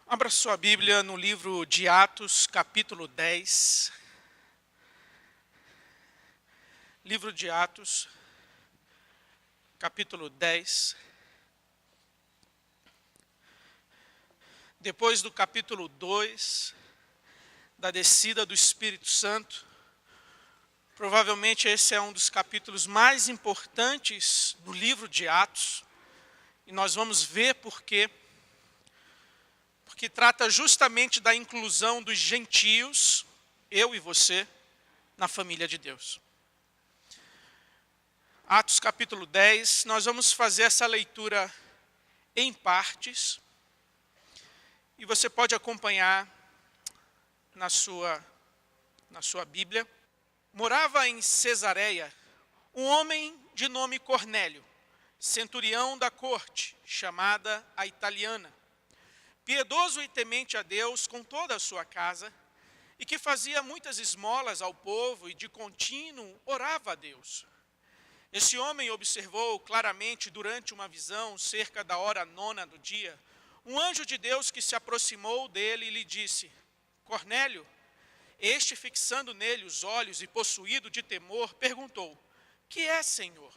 Abra sua Bíblia no livro de Atos, capítulo 10. Livro de Atos, capítulo 10. Depois do capítulo 2, da descida do Espírito Santo, provavelmente esse é um dos capítulos mais importantes do livro de Atos. E nós vamos ver por quê. Porque trata justamente da inclusão dos gentios, eu e você, na família de Deus. Atos capítulo 10, nós vamos fazer essa leitura em partes. E você pode acompanhar na sua Bíblia. Morava em Cesareia um homem de nome Cornélio, centurião da corte, chamada a italiana, piedoso e temente a Deus com toda a sua casa, e que fazia muitas esmolas ao povo e de contínuo orava a Deus. Esse homem observou claramente durante uma visão, cerca da hora 9 do dia, um anjo de Deus que se aproximou dele e lhe disse: Cornélio. Este, fixando nele os olhos e possuído de temor, perguntou: Que é, Senhor?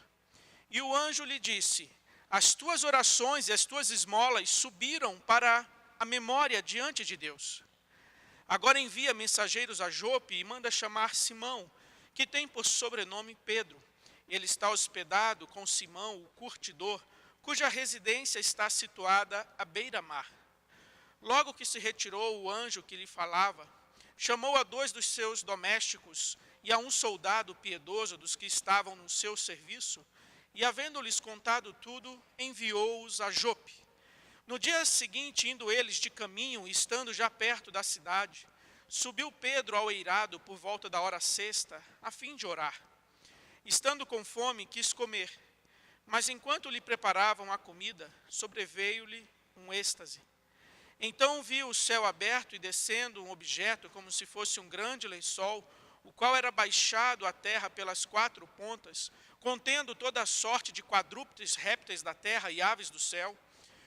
E o anjo lhe disse: As tuas orações e as tuas esmolas subiram para a memória diante de Deus. Agora envia mensageiros a Jope e manda chamar Simão, que tem por sobrenome Pedro. Ele está hospedado com Simão, o curtidor, cuja residência está situada à beira-mar. Logo que se retirou o anjo que lhe falava, chamou a 2 dos seus domésticos e a um soldado piedoso dos que estavam no seu serviço, e havendo-lhes contado tudo, enviou-os a Jope. No dia seguinte, indo eles de caminho e estando já perto da cidade, subiu Pedro ao eirado por volta da hora sexta, a fim de orar. Estando com fome, quis comer, mas enquanto lhe preparavam a comida, sobreveio-lhe um êxtase. Então viu o céu aberto e descendo um objeto como se fosse um grande lençol, o qual era baixado à terra pelas 4 pontas, contendo toda a sorte de quadrúpedes répteis da terra e aves do céu.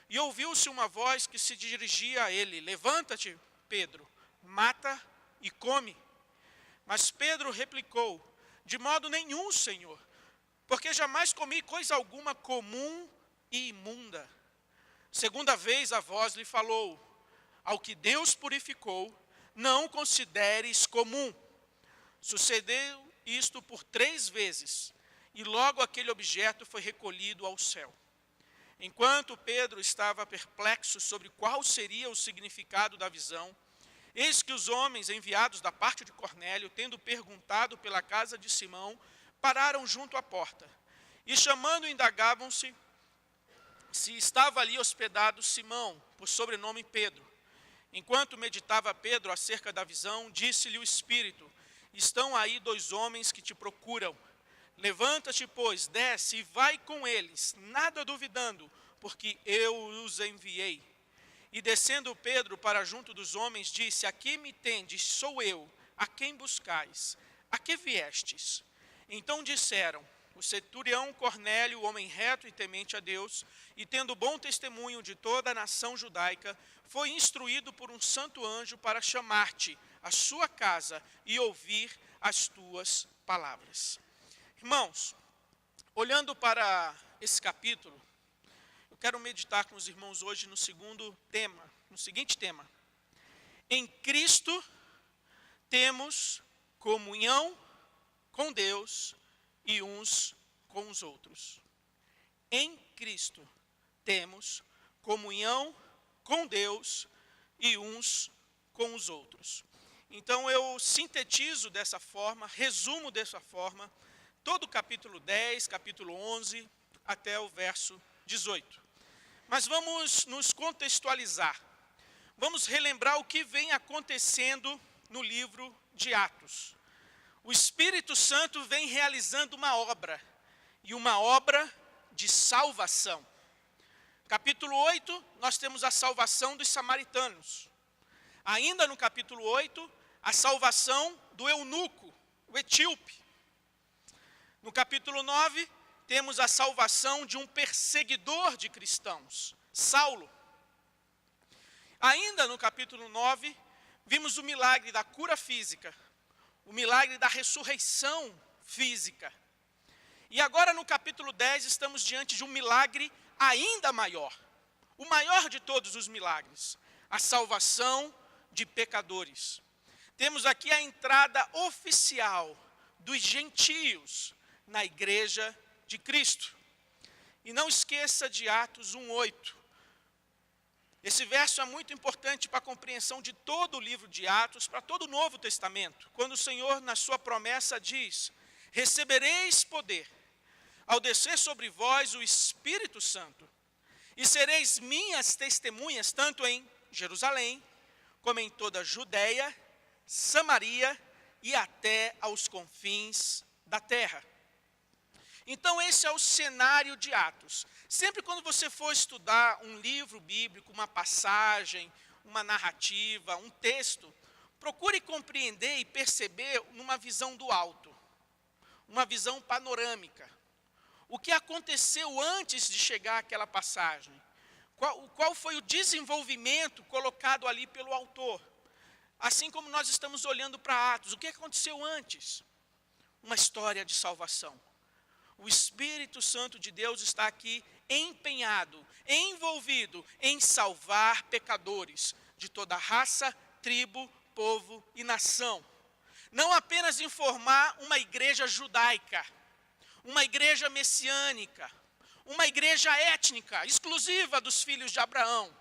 E ouviu-se uma voz que se dirigia a ele: Levanta-te, Pedro, mata e come. Mas Pedro replicou: De modo nenhum, Senhor, porque jamais comi coisa alguma comum e imunda. Segunda vez a voz lhe falou: Ao que Deus purificou, não consideres comum. Sucedeu isto por 3 vezes, e logo aquele objeto foi recolhido ao céu. Enquanto Pedro estava perplexo sobre qual seria o significado da visão, eis que os homens enviados da parte de Cornélio, tendo perguntado pela casa de Simão, pararam junto à porta. E chamando, indagavam-se se estava ali hospedado Simão, por sobrenome Pedro. Enquanto meditava Pedro acerca da visão, disse-lhe o Espírito: Estão aí 2 homens que te procuram. Levanta-te, pois, desce e vai com eles, nada duvidando, porque eu os enviei. E descendo Pedro para junto dos homens, disse: Aqui me tendes, sou eu, a quem buscais, a que viestes? Então disseram: O centurião Cornélio, homem reto e temente a Deus, e tendo bom testemunho de toda a nação judaica, foi instruído por um santo anjo para chamar-te à sua casa e ouvir as tuas palavras. Irmãos, olhando para esse capítulo, eu quero meditar com os irmãos hoje no seguinte tema. Em Cristo temos comunhão com Deus e uns com os outros. Em Cristo temos comunhão com Deus e uns com os outros. Então eu sintetizo dessa forma, resumo dessa forma, todo o capítulo 10, capítulo 11, até o verso 18. Mas vamos nos contextualizar. Vamos relembrar o que vem acontecendo no livro de Atos. O Espírito Santo vem realizando uma obra, e uma obra de salvação. Capítulo 8, nós temos a salvação dos samaritanos. Ainda no capítulo 8, a salvação do eunuco, o etíope. No capítulo 9, temos a salvação de um perseguidor de cristãos, Saulo. Ainda no capítulo 9, vimos o milagre da cura física, o milagre da ressurreição física. E agora no capítulo 10 estamos diante de um milagre ainda maior, o maior de todos os milagres, a salvação de pecadores. Temos aqui a entrada oficial dos gentios na igreja de Cristo. E não esqueça de Atos 1:8. Esse verso é muito importante para a compreensão de todo o livro de Atos, para todo o Novo Testamento. Quando o Senhor, na sua promessa, diz: recebereis poder ao descer sobre vós o Espírito Santo, e sereis minhas testemunhas, tanto em Jerusalém, como em toda a Judeia, Samaria e até aos confins da terra. Então esse é o cenário de Atos. Sempre quando você for estudar um livro bíblico, uma passagem, uma narrativa, um texto, procure compreender e perceber numa visão do alto, uma visão panorâmica. O que aconteceu antes de chegar àquela passagem? Qual foi o desenvolvimento colocado ali pelo autor? Assim como nós estamos olhando para Atos, o que aconteceu antes? Uma história de salvação. O Espírito Santo de Deus está aqui empenhado, envolvido em salvar pecadores de toda raça, tribo, povo e nação. Não apenas em formar uma igreja judaica, uma igreja messiânica, uma igreja étnica, exclusiva dos filhos de Abraão,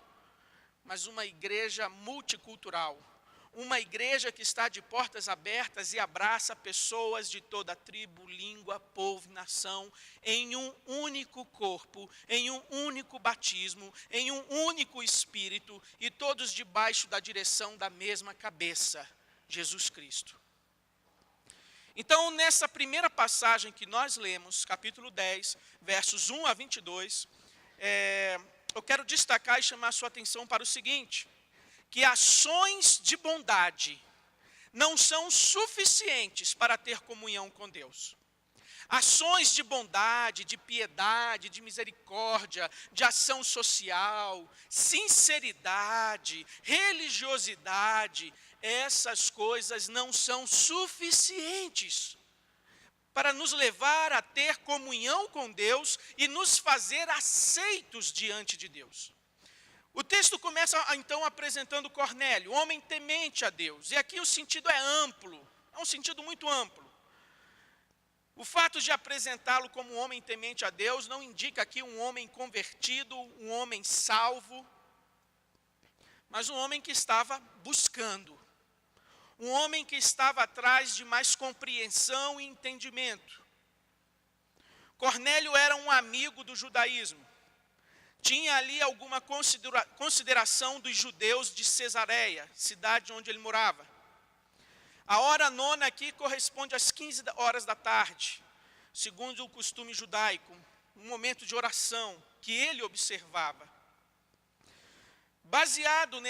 mas uma igreja multicultural. Uma igreja que está de portas abertas e abraça pessoas de toda tribo, língua, povo e nação, em um único corpo, em um único batismo, em um único Espírito, e todos debaixo da direção da mesma cabeça, Jesus Cristo. Então, nessa primeira passagem que nós lemos, capítulo 10, versos 1 a 22, eu quero destacar e chamar a sua atenção para o seguinte: que ações de bondade não são suficientes para ter comunhão com Deus. Ações de bondade, de piedade, de misericórdia, de ação social, sinceridade, religiosidade, essas coisas não são suficientes para nos levar a ter comunhão com Deus e nos fazer aceitos diante de Deus. O texto começa então apresentando Cornélio, homem temente a Deus. E aqui o sentido é amplo, é um sentido muito amplo. O fato de apresentá-lo como um homem temente a Deus não indica aqui um homem convertido, um homem salvo, mas um homem que estava buscando. Um homem que estava atrás de mais compreensão e entendimento. Cornélio era um amigo do judaísmo. Tinha ali alguma consideração dos judeus de Cesareia, cidade onde ele morava. A hora nona aqui corresponde às 15 horas da tarde, segundo o costume judaico, um momento de oração que ele observava. Baseado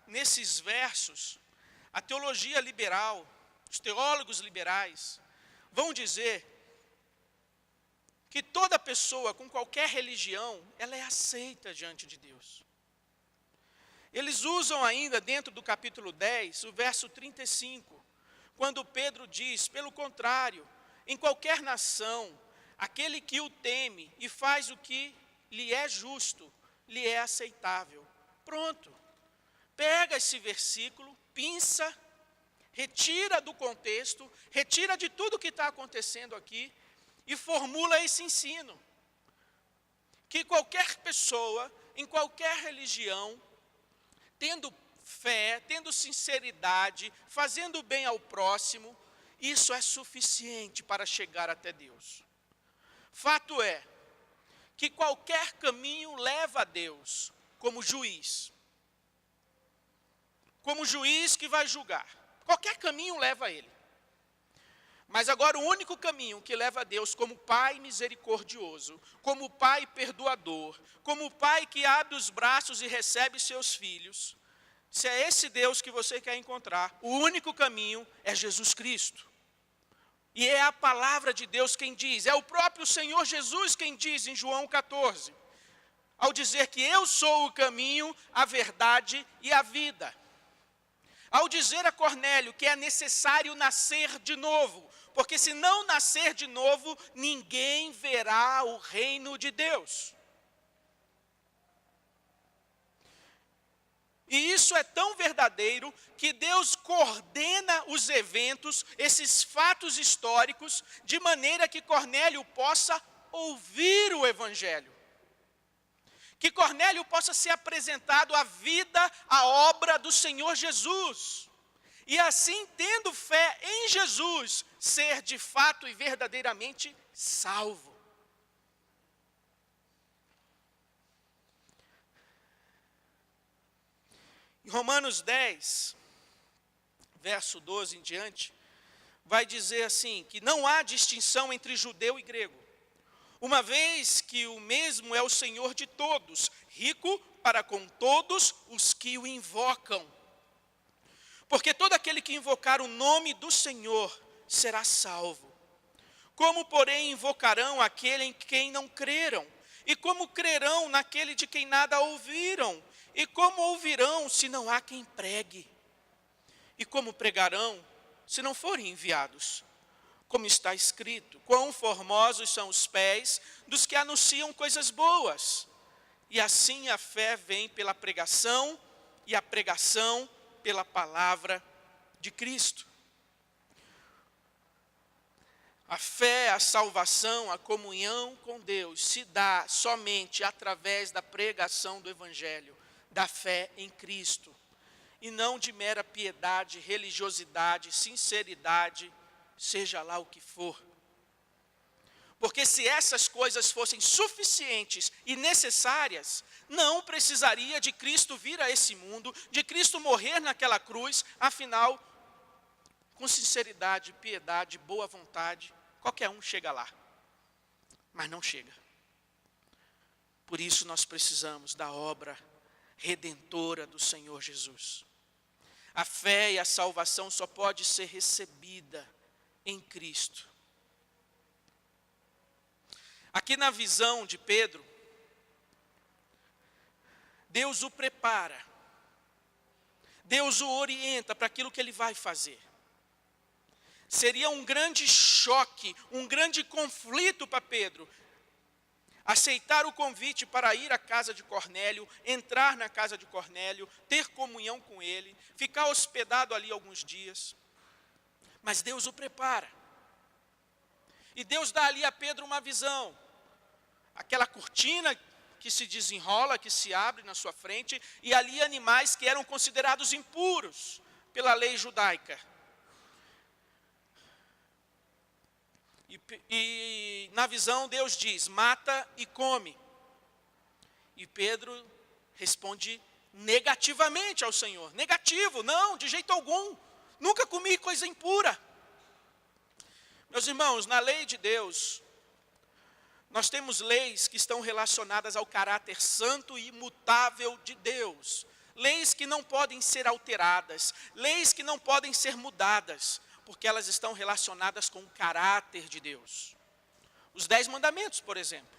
nesses versos, a teologia liberal, os teólogos liberais, vão dizer que toda pessoa com qualquer religião, ela é aceita diante de Deus. Eles usam ainda dentro do capítulo 10, o verso 35, quando Pedro diz: pelo contrário, em qualquer nação, aquele que o teme e faz o que lhe é justo, lhe é aceitável. Pronto. Pega esse versículo, pinça, retira do contexto, retira de tudo que está acontecendo aqui, e formula esse ensino, que qualquer pessoa, em qualquer religião, tendo fé, tendo sinceridade, fazendo bem ao próximo, isso é suficiente para chegar até Deus. Fato é que qualquer caminho leva a Deus como juiz que vai julgar. Qualquer caminho leva a Ele. Mas agora o único caminho que leva a Deus como Pai misericordioso, como Pai perdoador, como Pai que abre os braços e recebe seus filhos, se é esse Deus que você quer encontrar, o único caminho é Jesus Cristo. E é a palavra de Deus quem diz, é o próprio Senhor Jesus quem diz em João 14, ao dizer que eu sou o caminho, a verdade e a vida. Ao dizer a Cornélio que é necessário nascer de novo, porque se não nascer de novo, ninguém verá o reino de Deus. E isso é tão verdadeiro que Deus coordena os eventos, esses fatos históricos, de maneira que Cornélio possa ouvir o Evangelho. Que Cornélio possa ser apresentado à vida, à obra do Senhor Jesus. E assim, tendo fé em Jesus, ser de fato e verdadeiramente salvo. Em Romanos 10, verso 12 em diante, vai dizer assim, que não há distinção entre judeu e grego, uma vez que o mesmo é o Senhor de todos, rico para com todos os que o invocam. Porque todo aquele que invocar o nome do Senhor será salvo. Como, porém, invocarão aquele em quem não creram? E como crerão naquele de quem nada ouviram? E como ouvirão se não há quem pregue? E como pregarão se não forem enviados? Como está escrito, quão formosos são os pés dos que anunciam coisas boas. E assim a fé vem pela pregação, e a pregação pela palavra de Cristo. A fé, a salvação, a comunhão com Deus se dá somente através da pregação do Evangelho, da fé em Cristo. E não de mera piedade, religiosidade, sinceridade, seja lá o que for. Porque se essas coisas fossem suficientes e necessárias, não precisaria de Cristo vir a esse mundo, de Cristo morrer naquela cruz, afinal, com sinceridade, piedade, boa vontade, qualquer um chega lá. Mas não chega. Por isso nós precisamos da obra redentora do Senhor Jesus. A fé e a salvação só pode ser recebida em Cristo. Aqui na visão de Pedro, Deus o prepara, Deus o orienta para aquilo que ele vai fazer. Seria um grande choque, um grande conflito para Pedro, aceitar o convite para ir à casa de Cornélio, entrar na casa de Cornélio, ter comunhão com ele, ficar hospedado ali alguns dias. Mas Deus o prepara. E Deus dá ali a Pedro uma visão. Aquela cortina que se desenrola, que se abre na sua frente, e ali animais que eram considerados impuros pela lei judaica. E na visão Deus diz, mata e come. E Pedro responde negativamente ao Senhor. Negativo, não, de jeito algum. Nunca comi coisa impura. Meus irmãos, na lei de Deus, nós temos leis que estão relacionadas ao caráter santo e imutável de Deus. Leis que não podem ser alteradas, leis que não podem ser mudadas, porque elas estão relacionadas com o caráter de Deus. Os 10 mandamentos, por exemplo.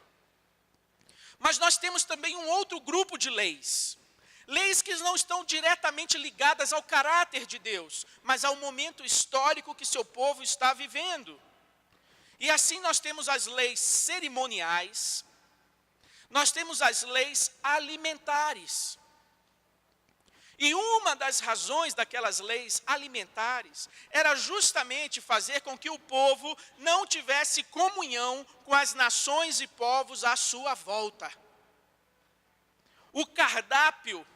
Mas nós temos também um outro grupo de leis. Leis que não estão diretamente ligadas ao caráter de Deus, mas ao momento histórico que seu povo está vivendo. E assim nós temos as leis cerimoniais, nós temos as leis alimentares. E uma das razões daquelas leis alimentares era justamente fazer com que o povo não tivesse comunhão com as nações e povos à sua volta. O cardápio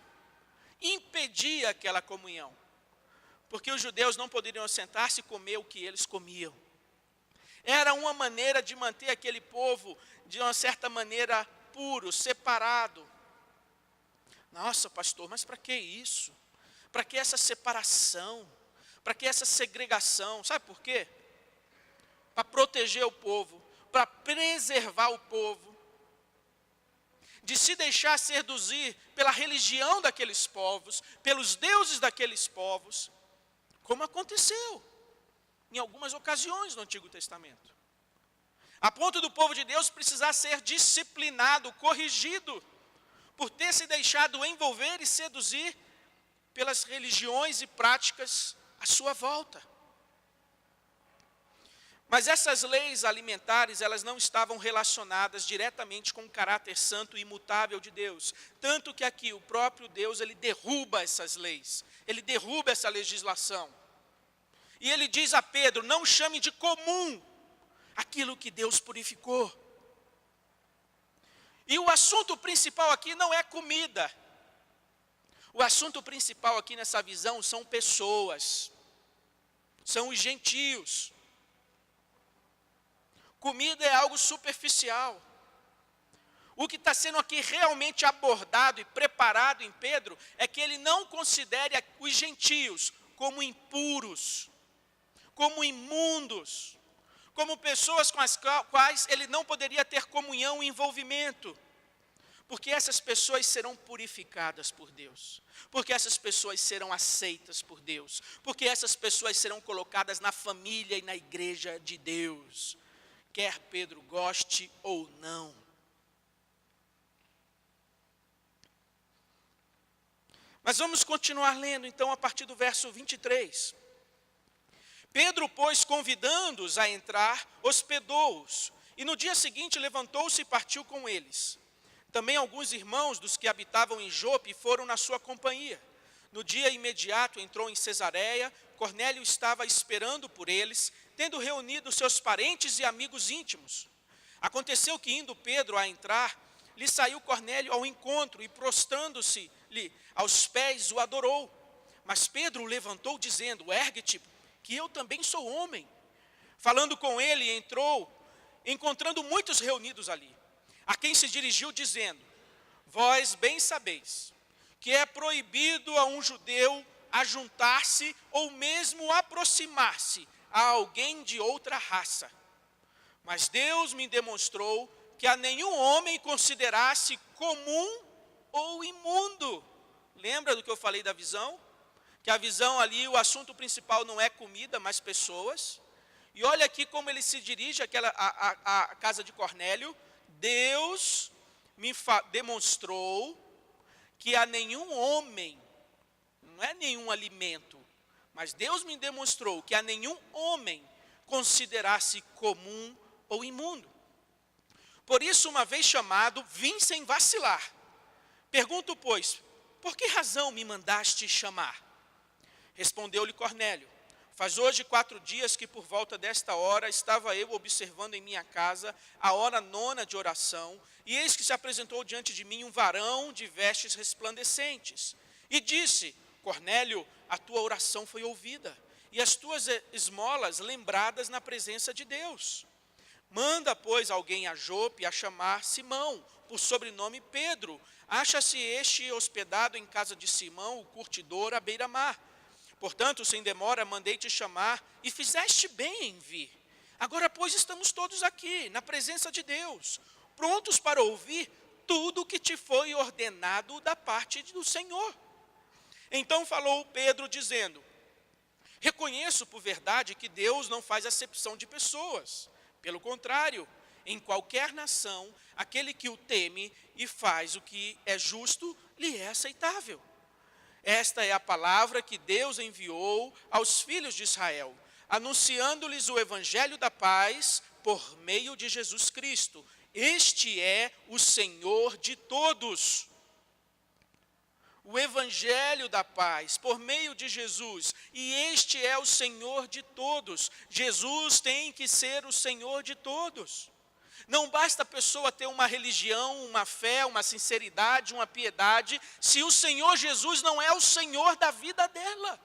impedia aquela comunhão, porque os judeus não poderiam sentar-se e comer o que eles comiam. Era uma maneira de manter aquele povo, de uma certa maneira, puro, separado. Nossa, pastor, mas para que isso? Para que essa separação? Para que essa segregação? Sabe por quê? Para proteger o povo, para preservar o povo, de se deixar seduzir pela religião daqueles povos, pelos deuses daqueles povos, como aconteceu em algumas ocasiões no Antigo Testamento. A ponto do povo de Deus precisar ser disciplinado, corrigido, por ter se deixado envolver e seduzir pelas religiões e práticas à sua volta. Mas essas leis alimentares, elas não estavam relacionadas diretamente com o caráter santo e imutável de Deus. Tanto que aqui o próprio Deus, ele derruba essas leis, ele derruba essa legislação. E ele diz a Pedro, não chame de comum aquilo que Deus purificou. E o assunto principal aqui não é comida. O assunto principal aqui nessa visão são pessoas, são os gentios. Comida é algo superficial. O que está sendo aqui realmente abordado e preparado em Pedro é que ele não considere os gentios como impuros, como imundos, como pessoas com as quais ele não poderia ter comunhão e envolvimento. Porque essas pessoas serão purificadas por Deus. Porque essas pessoas serão aceitas por Deus. Porque essas pessoas serão colocadas na família e na igreja de Deus. Quer Pedro goste ou não. Mas vamos continuar lendo então a partir do verso 23. Pedro, pois, convidando-os a entrar, hospedou-os. E no dia seguinte levantou-se e partiu com eles. Também alguns irmãos dos que habitavam em Jope foram na sua companhia. No dia imediato entrou em Cesareia, Cornélio estava esperando por eles, tendo reunido seus parentes e amigos íntimos. Aconteceu que, indo Pedro a entrar, lhe saiu Cornélio ao encontro e, prostrando-se-lhe aos pés, o adorou. Mas Pedro o levantou, dizendo, ergue-te, que eu também sou homem. Falando com ele, entrou, encontrando muitos reunidos ali, a quem se dirigiu, dizendo, vós bem sabeis que é proibido a um judeu ajuntar-se ou mesmo aproximar-se a alguém de outra raça. Mas Deus me demonstrou que a nenhum homem considerasse comum ou imundo. Lembra do que eu falei da visão? Que a visão ali, o assunto principal não é comida, mas pessoas. E olha aqui como ele se dirige à casa de Cornélio. Deus me demonstrou que a nenhum homem, não é nenhum alimento, mas Deus me demonstrou que a nenhum homem considerasse comum ou imundo. Por isso, uma vez chamado, vim sem vacilar. Pergunto, pois, por que razão me mandaste chamar? Respondeu-lhe Cornélio, faz hoje 4 dias que por volta desta hora estava eu observando em minha casa a hora 9ª de oração, e eis que se apresentou diante de mim um varão de vestes resplandecentes. E disse, Cornélio, a tua oração foi ouvida, e as tuas esmolas lembradas na presença de Deus. Manda, pois, alguém a Jope a chamar Simão, por sobrenome Pedro. Acha-se este hospedado em casa de Simão, o curtidor, à beira-mar. Portanto, sem demora, mandei-te chamar, e fizeste bem em vir. Agora, pois, estamos todos aqui, na presença de Deus, prontos para ouvir tudo o que te foi ordenado da parte do Senhor. Então falou Pedro, dizendo, reconheço por verdade que Deus não faz acepção de pessoas. Pelo contrário, em qualquer nação, aquele que o teme e faz o que é justo, lhe é aceitável. Esta é a palavra que Deus enviou aos filhos de Israel, anunciando-lhes o evangelho da paz por meio de Jesus Cristo. Este é o Senhor de todos. O evangelho da paz por meio de Jesus, e este é o Senhor de todos. Jesus tem que ser o Senhor de todos. Não basta a pessoa ter uma religião, uma fé, uma sinceridade, uma piedade, se o Senhor Jesus não é o Senhor da vida dela.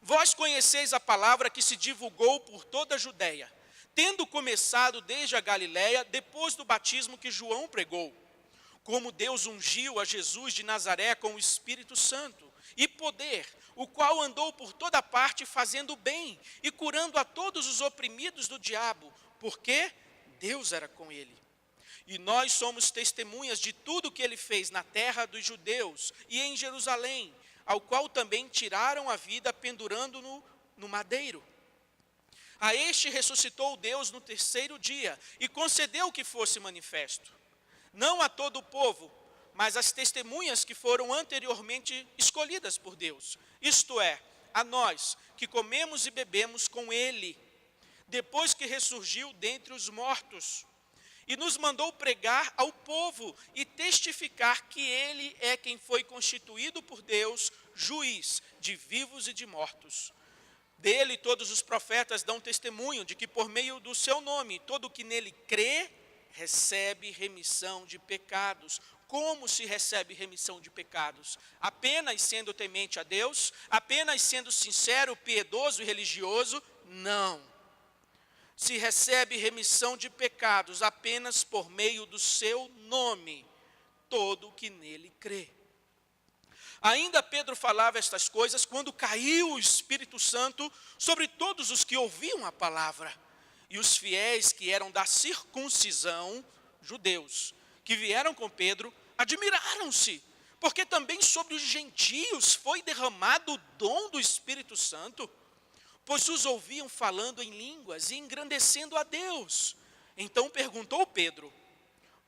Vós conheceis a palavra que se divulgou por toda a Judeia, tendo começado desde a Galiléia, depois do batismo que João pregou. Como Deus ungiu a Jesus de Nazaré com o Espírito Santo e poder, o qual andou por toda parte fazendo bem e curando a todos os oprimidos do diabo, porque Deus era com ele. E nós somos testemunhas de tudo que ele fez na terra dos judeus e em Jerusalém, ao qual também tiraram a vida pendurando-no no madeiro. A este ressuscitou Deus no 3º dia e concedeu que fosse manifesto. não a todo o povo, mas às testemunhas que foram anteriormente escolhidas por Deus, isto é, a nós, que comemos e bebemos com ele, depois que ressurgiu dentre os mortos, e nos mandou pregar ao povo e testificar que ele é quem foi constituído por Deus, juiz de vivos e de mortos. Dele todos os profetas dão testemunho de que por meio do seu nome, todo que nele crê, recebe remissão de pecados. Como se recebe remissão de pecados? Apenas sendo temente a Deus? Apenas sendo sincero, piedoso e religioso? Não. Se recebe remissão de pecados apenas por meio do seu nome, todo que nele crê. Ainda Pedro falava estas coisas quando caiu o Espírito Santo sobre todos os que ouviam a palavra. E os fiéis que eram da circuncisão, judeus, que vieram com Pedro, admiraram-se, porque também sobre os gentios foi derramado o dom do Espírito Santo, pois os ouviam falando em línguas e engrandecendo a Deus. Então perguntou Pedro: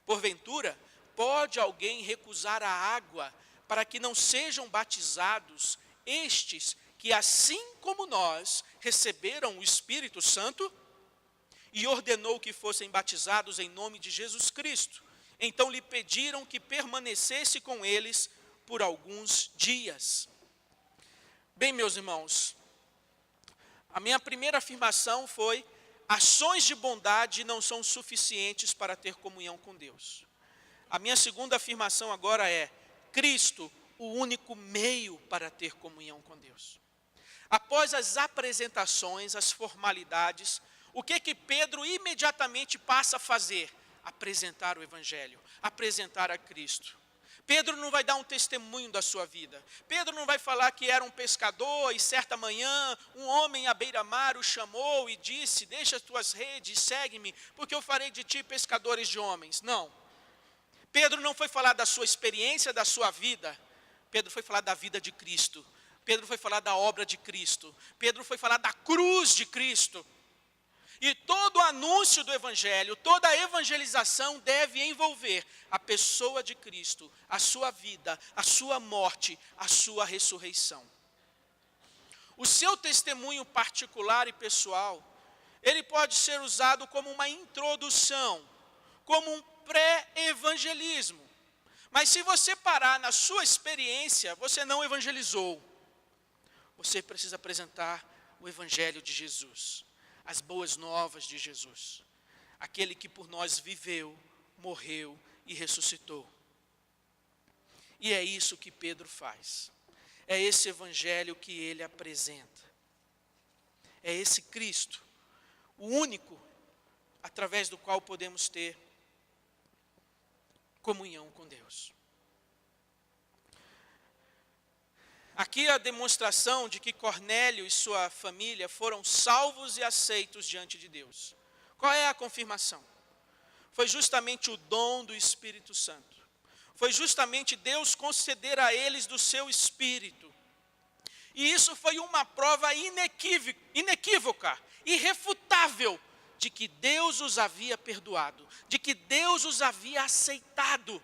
porventura, pode alguém recusar a água para que não sejam batizados estes que, assim como nós, receberam o Espírito Santo? E ordenou que fossem batizados em nome de Jesus Cristo. Então lhe pediram que permanecesse com eles por alguns dias. Bem, meus irmãos, a minha primeira afirmação foi: ações de bondade não são suficientes para ter comunhão com Deus. A minha segunda afirmação agora é: Cristo, o único meio para ter comunhão com Deus. Após as apresentações, as formalidades, o que Pedro imediatamente passa a fazer? Apresentar o Evangelho, apresentar a Cristo. Pedro não vai dar um testemunho da sua vida. Pedro não vai falar que era um pescador e certa manhã um homem à beira-mar o chamou e disse: deixa as tuas redes, segue-me, porque eu farei de ti pescadores de homens. Não. Pedro não foi falar da sua experiência, da sua vida. Pedro foi falar da vida de Cristo. Pedro foi falar da obra de Cristo. Pedro foi falar da cruz de Cristo. E todo o anúncio do Evangelho, toda a evangelização deve envolver a pessoa de Cristo, a sua vida, a sua morte, a sua ressurreição. O seu testemunho particular e pessoal, ele pode ser usado como uma introdução, como um pré-evangelismo. Mas se você parar na sua experiência, você não evangelizou. Você precisa apresentar o Evangelho de Jesus. As boas novas de Jesus, aquele que por nós viveu, morreu e ressuscitou. E é isso que Pedro faz. É esse Evangelho que ele apresenta. É esse Cristo, o único através do qual podemos ter comunhão com Deus. Aqui a demonstração de que Cornélio e sua família foram salvos e aceitos diante de Deus. Qual é a confirmação? Foi justamente o dom do Espírito Santo. Foi justamente Deus conceder a eles do seu Espírito. E isso foi uma prova inequívoca, irrefutável, de que Deus os havia perdoado, de que Deus os havia aceitado,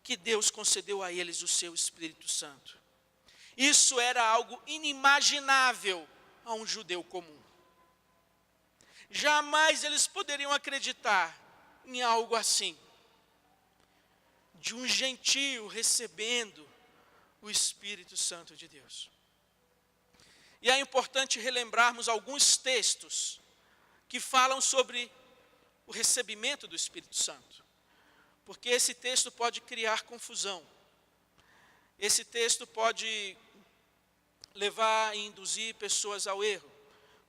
que Deus concedeu a eles o seu Espírito Santo. Isso era algo inimaginável a um judeu comum. Jamais eles poderiam acreditar em algo assim, de um gentio recebendo o Espírito Santo de Deus. E é importante relembrarmos alguns textos que falam sobre o recebimento do Espírito Santo, porque esse texto pode criar confusão. Esse texto pode levar e induzir pessoas ao erro,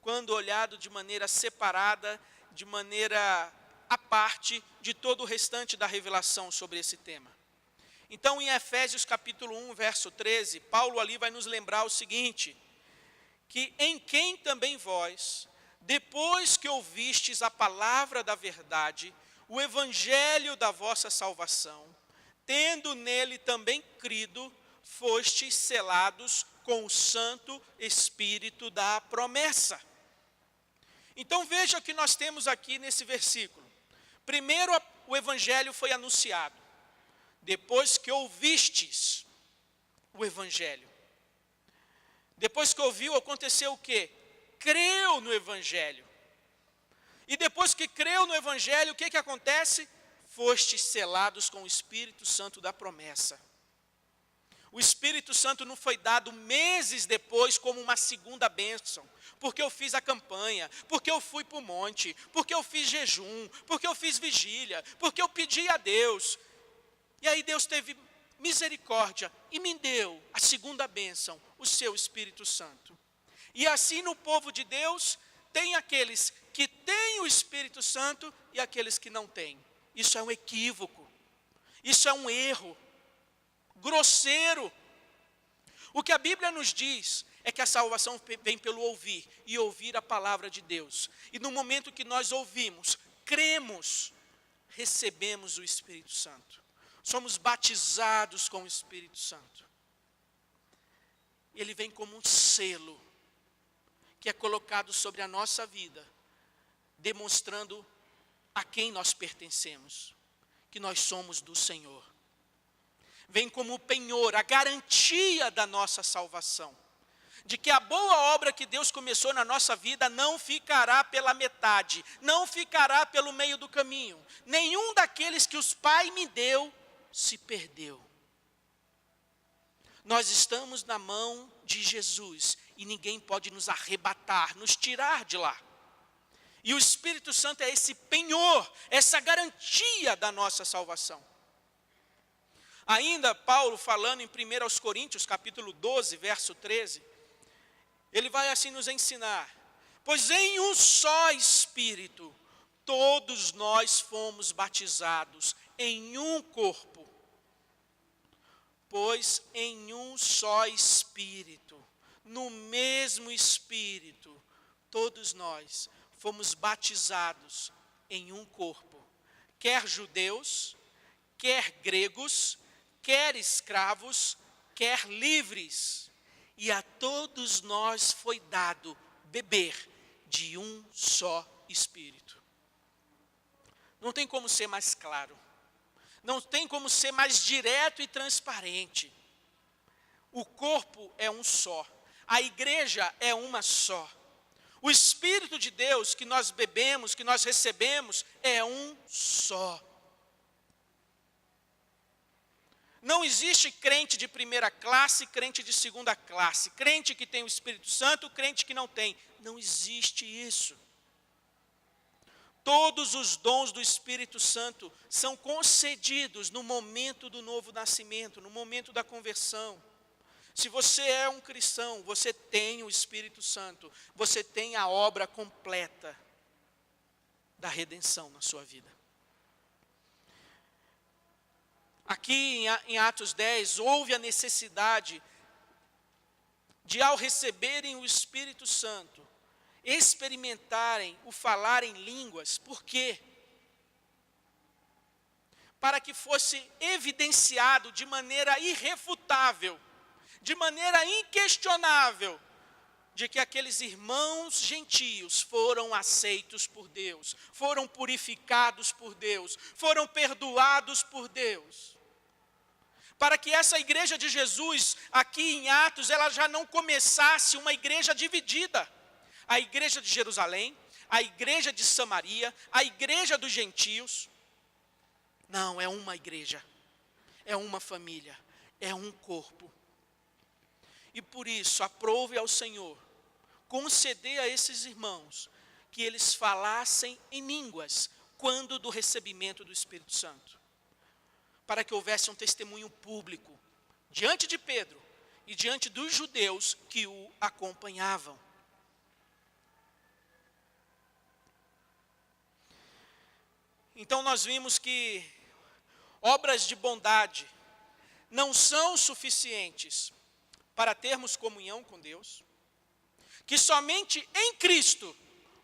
quando olhado de maneira separada, de maneira à parte de todo o restante da revelação sobre esse tema. Então, em Efésios capítulo 1, verso 13, Paulo ali vai nos lembrar o seguinte: que em quem também vós, depois que ouvistes a palavra da verdade, o evangelho da vossa salvação, tendo nele também crido, fostes selados com o Santo Espírito da promessa. Então veja o que nós temos aqui nesse versículo. Primeiro, o evangelho foi anunciado. Depois que ouvistes o evangelho. Depois que ouviu, aconteceu o quê? Creu no evangelho. E depois que creu no evangelho, o que acontece? Fostes selados com o Espírito Santo da promessa. O Espírito Santo não foi dado meses depois como uma segunda bênção. Porque eu fiz a campanha, porque eu fui para o monte, porque eu fiz jejum, porque eu fiz vigília, porque eu pedi a Deus. E aí Deus teve misericórdia e me deu a segunda bênção, o seu Espírito Santo. E assim no povo de Deus, tem aqueles que têm o Espírito Santo e aqueles que não têm. Isso é um equívoco, isso é um erro grosseiro. O que a Bíblia nos diz é que a salvação vem pelo ouvir, e ouvir a palavra de Deus. E no momento que nós ouvimos, cremos, recebemos o Espírito Santo. Somos batizados com o Espírito Santo. Ele vem como um selo, que é colocado sobre a nossa vida, demonstrando a quem nós pertencemos, que nós somos do Senhor. Vem como o penhor, a garantia da nossa salvação, de que a boa obra que Deus começou na nossa vida não ficará pela metade, não ficará pelo meio do caminho. Nenhum daqueles que os Pai me deu se perdeu. Nós estamos na mão de Jesus e ninguém pode nos arrebatar, nos tirar de lá. E o Espírito Santo é esse penhor, essa garantia da nossa salvação. Ainda Paulo falando em 1 Coríntios, capítulo 12, verso 13, ele vai assim nos ensinar: pois em um só Espírito, todos nós fomos batizados em um corpo. Pois em um só Espírito, no mesmo Espírito, todos nós fomos batizados em um corpo. Quer judeus, quer gregos, quer escravos, quer livres. E a todos nós foi dado beber de um só Espírito. Não tem como ser mais claro. Não tem como ser mais direto e transparente. O corpo é um só. A igreja é uma só. O Espírito de Deus que nós bebemos, que nós recebemos, é um só. Não existe crente de primeira classe, crente de segunda classe. Crente que tem o Espírito Santo, crente que não tem. Não existe isso. Todos os dons do Espírito Santo são concedidos no momento do novo nascimento, no momento da conversão. Se você é um cristão, você tem o Espírito Santo, você tem a obra completa da redenção na sua vida. Aqui em Atos 10, houve a necessidade de, ao receberem o Espírito Santo, experimentarem o falar em línguas. Por quê? Para que fosse evidenciado de maneira irrefutável, de maneira inquestionável, de que aqueles irmãos gentios foram aceitos por Deus, foram purificados por Deus, foram perdoados por Deus. Para que essa igreja de Jesus, aqui em Atos, ela já não começasse uma igreja dividida. A igreja de Jerusalém, a igreja de Samaria, a igreja dos gentios. Não, é uma igreja, é uma família, é um corpo. E por isso, aprove ao Senhor conceder a esses irmãos que eles falassem em línguas quando do recebimento do Espírito Santo. Para que houvesse um testemunho público diante de Pedro e diante dos judeus que o acompanhavam. Então nós vimos que obras de bondade não são suficientes para termos comunhão com Deus, que somente em Cristo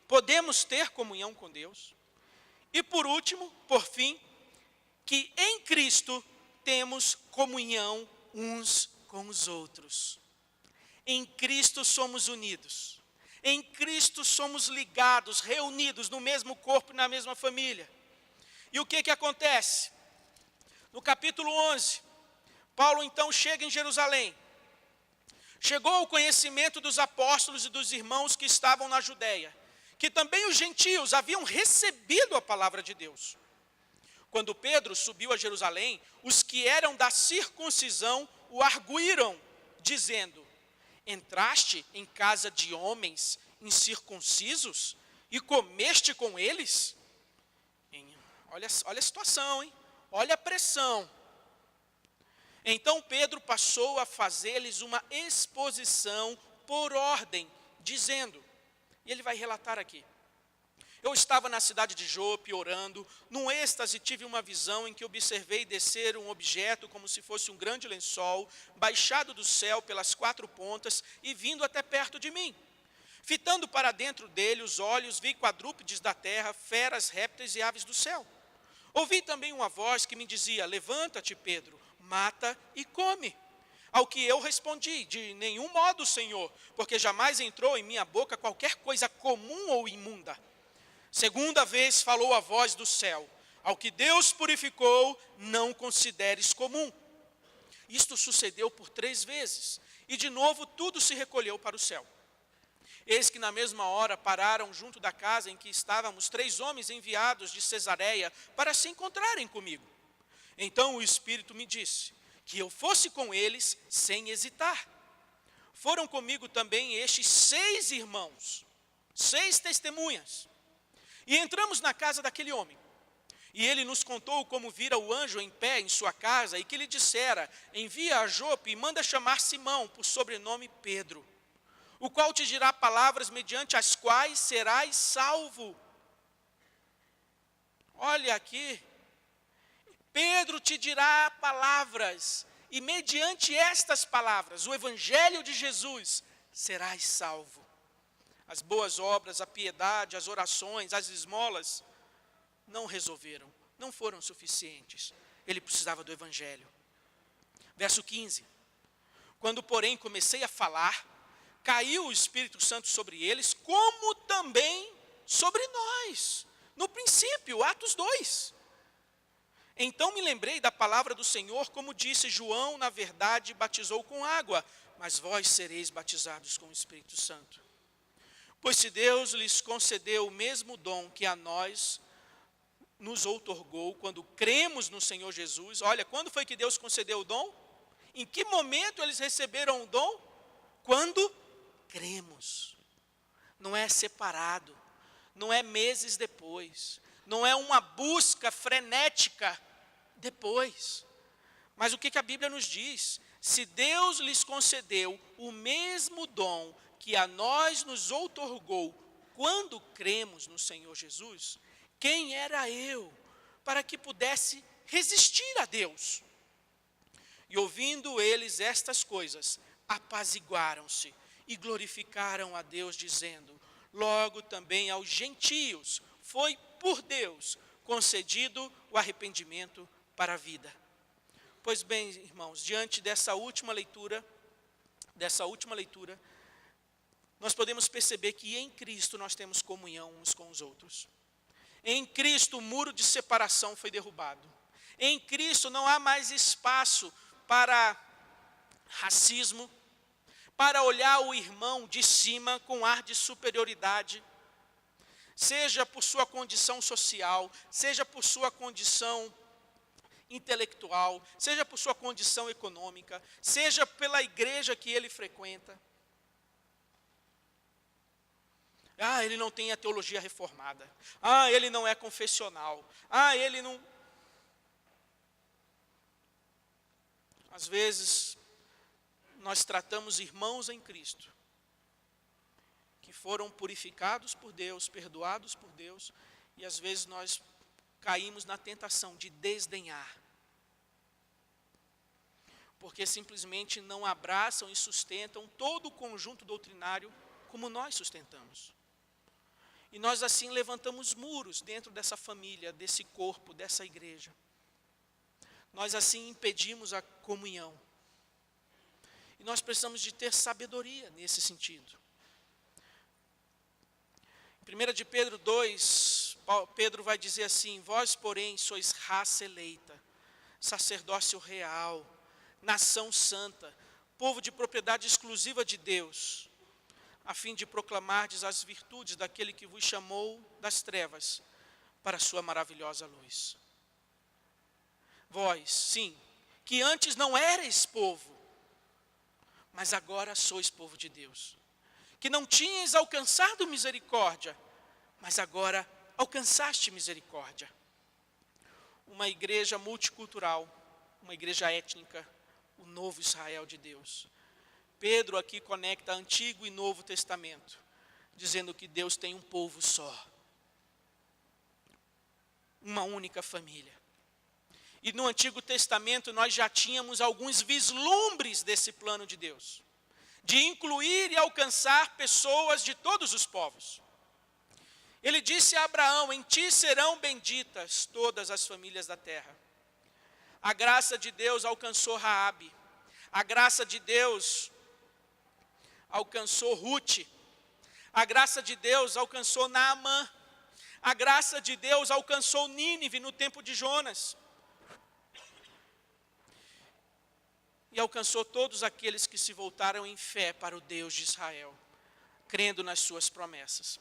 podemos ter comunhão com Deus, e por último, por fim, que em Cristo temos comunhão uns com os outros. Em Cristo somos unidos, em Cristo somos ligados, reunidos no mesmo corpo e na mesma família. E o que acontece? No capítulo 11, Paulo então chega em Jerusalém. Chegou ao conhecimento dos apóstolos e dos irmãos que estavam na Judéia, que também os gentios haviam recebido a palavra de Deus. Quando Pedro subiu a Jerusalém, os que eram da circuncisão o arguíram, dizendo: entraste em casa de homens incircuncisos e comeste com eles? Olha a situação, hein? Olha a pressão. Então Pedro passou a fazer-lhes uma exposição por ordem, dizendo, e ele vai relatar aqui: eu estava na cidade de Jope orando, num êxtase tive uma visão em que observei descer um objeto como se fosse um grande lençol, baixado do céu pelas 4 pontas e vindo até perto de mim. Fitando para dentro dele os olhos, vi quadrúpedes da terra, feras, répteis e aves do céu. Ouvi também uma voz que me dizia: levanta-te, Pedro, mata e come. Ao que eu respondi: de nenhum modo, Senhor, porque jamais entrou em minha boca qualquer coisa comum ou imunda. Segunda vez falou a voz do céu: ao que Deus purificou, não consideres comum. Isto sucedeu por 3 vezes, e de novo tudo se recolheu para o céu. Eis que na mesma hora pararam junto da casa em que estávamos 3 homens enviados de Cesareia para se encontrarem comigo. Então o Espírito me disse que eu fosse com eles sem hesitar. Foram comigo também estes 6 irmãos, 6 testemunhas. E entramos na casa daquele homem. E ele nos contou como vira o anjo em pé em sua casa e que lhe dissera: envia a Jope e manda chamar Simão, por sobrenome Pedro, o qual te dirá palavras mediante as quais serás salvo. Olha aqui, Pedro te dirá palavras, e mediante estas palavras, o evangelho de Jesus, serás salvo. As boas obras, a piedade, as orações, as esmolas, não resolveram, não foram suficientes. Ele precisava do evangelho. Verso 15. Quando, porém, comecei a falar, caiu o Espírito Santo sobre eles, como também sobre nós. No princípio, Atos 2. Então me lembrei da palavra do Senhor, como disse: João, na verdade, batizou com água, mas vós sereis batizados com o Espírito Santo. Pois se Deus lhes concedeu o mesmo dom que a nós nos outorgou quando cremos no Senhor Jesus. Olha, quando foi que Deus concedeu o dom? Em que momento eles receberam o dom? Quando cremos. Não é separado, não é meses depois, não é uma busca frenética depois. Mas o que a Bíblia nos diz? Se Deus lhes concedeu o mesmo dom que a nós nos outorgou quando cremos no Senhor Jesus, quem era eu para que pudesse resistir a Deus? E ouvindo eles estas coisas, apaziguaram-se e glorificaram a Deus, dizendo: logo também aos gentios foi por Deus concedido o arrependimento para a vida. Pois bem, irmãos, diante dessa última leitura, nós podemos perceber que em Cristo nós temos comunhão uns com os outros. Em Cristo o muro de separação foi derrubado. Em Cristo não há mais espaço para racismo, para olhar o irmão de cima com ar de superioridade, seja por sua condição social, seja por sua condição intelectual, seja por sua condição econômica, seja pela igreja que ele frequenta. Ah, ele não tem a teologia reformada. Ah, ele não é confessional. Ah, ele não... Às vezes, nós tratamos irmãos em Cristo, que foram purificados por Deus, perdoados por Deus, e às vezes nós caímos na tentação de desdenhar, porque simplesmente não abraçam e sustentam todo o conjunto doutrinário como nós sustentamos. E nós assim levantamos muros dentro dessa família, desse corpo, dessa igreja. Nós assim impedimos a comunhão. E nós precisamos de ter sabedoria nesse sentido. Em 1 de Pedro 2, Pedro vai dizer assim: vós, porém, sois raça eleita, sacerdócio real, nação santa, povo de propriedade exclusiva de Deus, a fim de proclamardes as virtudes daquele que vos chamou das trevas para a sua maravilhosa luz. Vós, sim, que antes não erais povo, mas agora sois povo de Deus. Que não tinhas alcançado misericórdia, mas agora alcançaste misericórdia. Uma igreja multicultural, uma igreja étnica, o novo Israel de Deus. Pedro aqui conecta Antigo e Novo Testamento, dizendo que Deus tem um povo só, uma única família. E no Antigo Testamento nós já tínhamos alguns vislumbres desse plano de Deus, de incluir e alcançar pessoas de todos os povos. Ele disse a Abraão: em ti serão benditas todas as famílias da terra. A graça de Deus alcançou Raabe, a graça de Deus alcançou Ruth, a graça de Deus alcançou Naamã, a graça de Deus alcançou Nínive no tempo de Jonas. E alcançou todos aqueles que se voltaram em fé para o Deus de Israel, crendo nas suas promessas.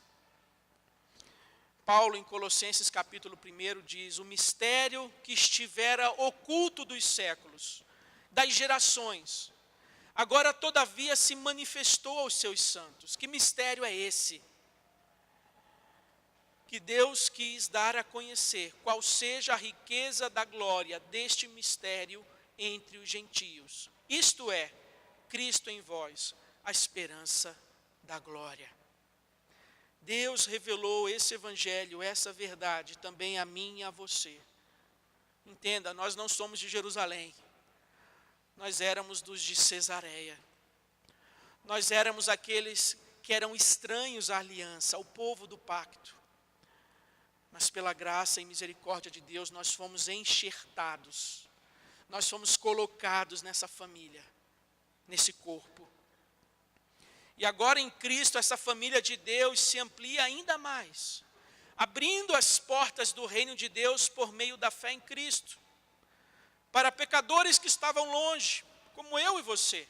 Paulo, em Colossenses capítulo 1, diz: o mistério que estivera oculto dos séculos, das gerações, agora todavia se manifestou aos seus santos. Que mistério é esse? Que Deus quis dar a conhecer qual seja a riqueza da glória deste mistério entre os gentios. Isto é, Cristo em vós, a esperança da glória. Deus revelou esse evangelho, essa verdade também a mim e a você. Entenda, nós não somos de Jerusalém. Nós éramos dos de Cesareia. Nós éramos aqueles que eram estranhos à aliança, ao povo do pacto. Mas pela graça e misericórdia de Deus, nós fomos enxertados. Nós fomos colocados nessa família, nesse corpo. E agora em Cristo, essa família de Deus se amplia ainda mais, abrindo as portas do reino de Deus por meio da fé em Cristo, para pecadores que estavam longe, como eu e você.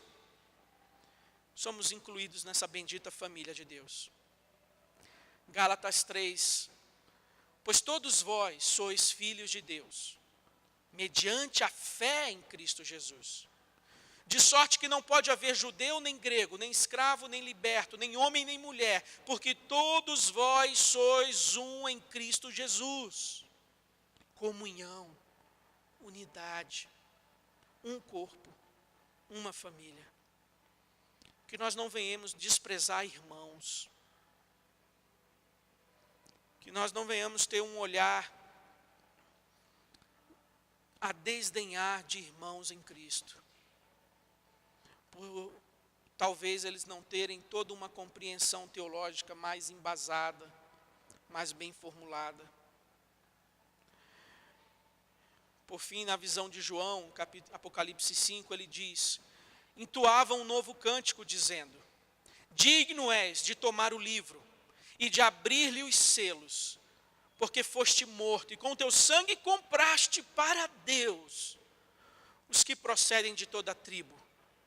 Somos incluídos nessa bendita família de Deus. Gálatas 3, pois todos vós sois filhos de Deus, mediante a fé em Cristo Jesus. De sorte que não pode haver judeu nem grego, nem escravo nem liberto, nem homem nem mulher, porque todos vós sois um em Cristo Jesus. Comunhão, unidade, um corpo, uma família. Que nós não venhamos desprezar irmãos. Que nós não venhamos ter um olhar a desdenhar de irmãos em Cristo. Por talvez eles não terem toda uma compreensão teológica mais embasada, mais bem formulada. Por fim, na visão de João, Apocalipse 5, ele diz: entoavam um novo cântico, dizendo: digno és de tomar o livro e de abrir-lhe os selos, porque foste morto e com teu sangue compraste para Deus os que procedem de toda a tribo,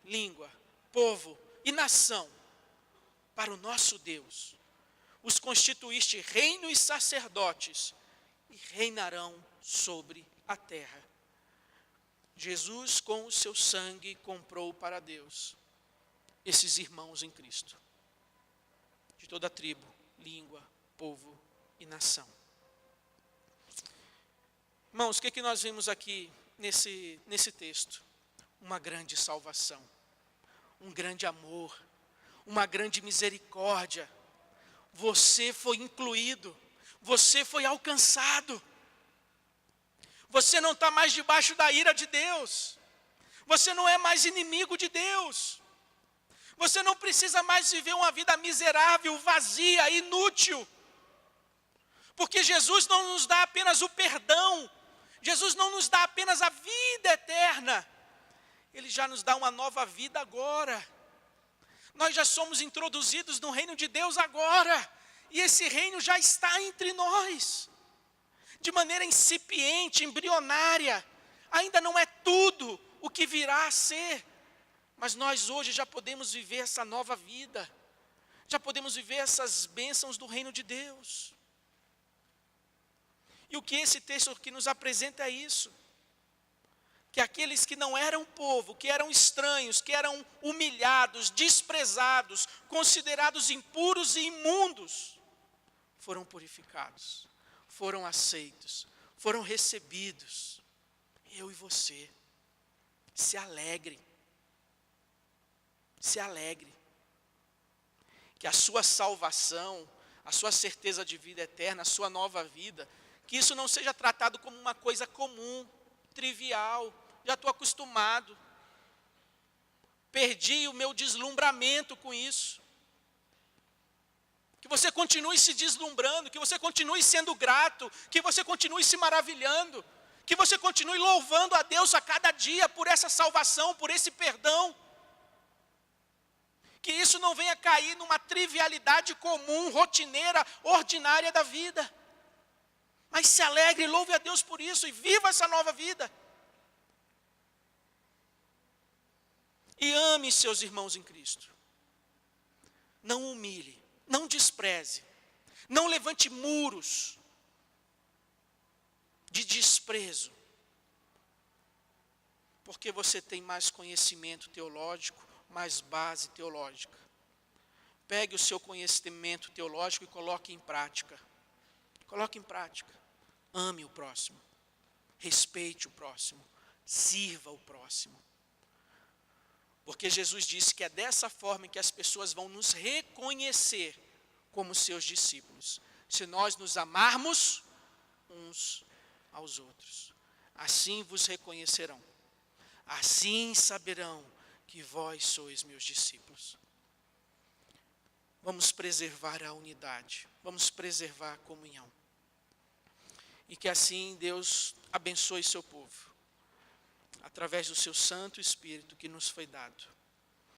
língua, povo e nação, para o nosso Deus. Os constituíste reino e sacerdotes, e reinarão sobre a terra. Jesus, com o seu sangue, comprou para Deus esses irmãos em Cristo, de toda a tribo, língua, povo e nação. Irmãos, o que nós vimos aqui nesse texto? Uma grande salvação, um grande amor, uma grande misericórdia. Você foi incluído, você foi alcançado. Você não está mais debaixo da ira de Deus. Você não é mais inimigo de Deus. Você não precisa mais viver uma vida miserável, vazia, inútil. Porque Jesus não nos dá apenas o perdão. Jesus não nos dá apenas a vida eterna. Ele já nos dá uma nova vida agora. Nós já somos introduzidos no reino de Deus agora. E esse reino já está entre nós. de maneira incipiente, embrionária. Ainda não é tudo o que virá a ser, mas nós hoje já podemos viver essa nova vida, já podemos viver essas bênçãos do reino de Deus. E o que esse texto aqui nos apresenta é isso, que aqueles que não eram povo, que eram estranhos, que eram humilhados, desprezados, considerados impuros e imundos, foram purificados, foram aceitos, foram recebidos. Eu e você, se alegre, se alegre, que a sua salvação, a sua certeza de vida eterna, a sua nova vida, que isso não seja tratado como uma coisa comum, trivial. Já estou acostumado, perdi o meu deslumbramento com isso. Que você continue se deslumbrando, que você continue sendo grato, que você continue se maravilhando, que você continue louvando a Deus a cada dia por essa salvação, por esse perdão. Que isso não venha cair numa trivialidade comum, rotineira, ordinária da vida. Mas se alegre, louve a Deus por isso e viva essa nova vida. E ame seus irmãos em Cristo. Não humilhe, não despreze, não levante muros de desprezo, porque você tem mais conhecimento teológico, mais base teológica. Pegue o seu conhecimento teológico e coloque em prática. Coloque em prática. Ame o próximo, respeite o próximo, sirva o próximo. Porque Jesus disse que é dessa forma que as pessoas vão nos reconhecer como seus discípulos. Se nós nos amarmos uns aos outros. Assim vos reconhecerão. Assim saberão que vós sois meus discípulos. Vamos preservar a unidade. Vamos preservar a comunhão. E que assim Deus abençoe seu povo, através do seu Santo Espírito que nos foi dado.